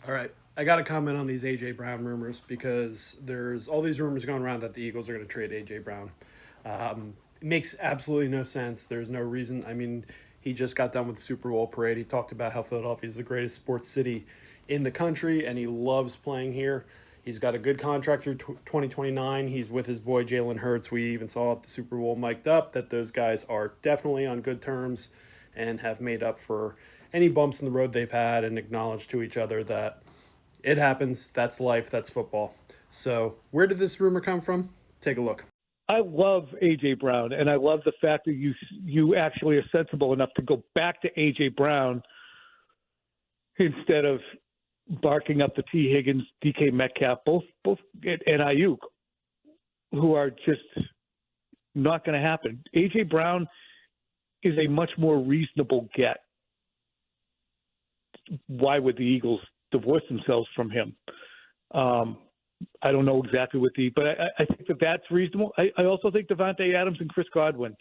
All right. I got to comment on these AJ Brown rumors because there's all these rumors going around that the Eagles are going to trade AJ Brown. It makes absolutely no sense. There's no reason. I mean, he just got done with the Super Bowl parade. He talked about how Philadelphia is the greatest sports city in the country and he loves playing here. He's got a good contract through 2029. He's with his boy Jalen Hurts. We even saw at the Super Bowl mic'd up that those guys are definitely on good terms and have made up for any bumps in the road they've had and acknowledged to each other that it happens. That's life. That's football. So, where did this rumor come from? Take a look. I love AJ Brown, and I love the fact that you actually are sensible enough to go back to AJ Brown instead of barking up the T. Higgins, DK Metcalf, both and Ayuk, who are just not going to happen. AJ Brown is a much more reasonable get. Why would the Eagles divorce themselves from him? I don't know exactly but I think that's reasonable. I also think Devontae Adams and Chris Godwin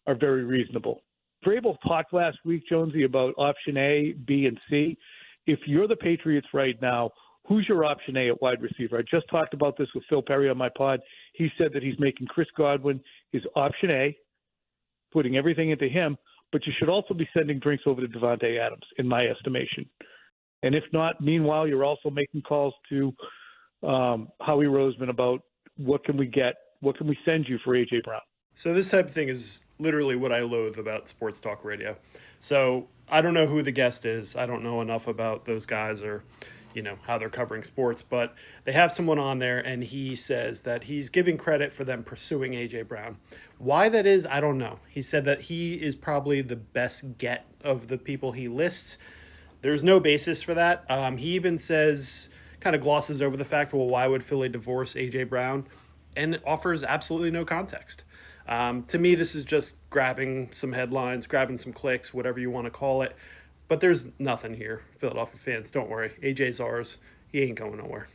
are very reasonable. Vrabel talked last week, Jonesy, about option A, B, and C. If you're the Patriots right now, who's your option A at wide receiver? I just talked about this with Phil Perry on my pod. He said that he's making Chris Godwin his option A, putting everything into him, but you should also be sending drinks over to Devontae Adams, in my estimation. And if not, meanwhile, you're also making calls to Howie Roseman about what can we send you for AJ Brown. So this type of thing is literally what I loathe about sports talk radio. So I don't know who the guest is. I don't know enough about those guys or, how they're covering sports, but they have someone on there and he says that he's giving credit for them pursuing AJ Brown. Why that is, I don't know. He said that he is probably the best get of the people he lists. There's no basis for that. He even says, kind of glosses over the fact, well, why would Philly divorce AJ Brown? And offers absolutely no context. To me, this is just grabbing some headlines, grabbing some clicks, whatever you want to call it. But there's nothing here. Philadelphia fans, don't worry. AJ's ours. He ain't going nowhere.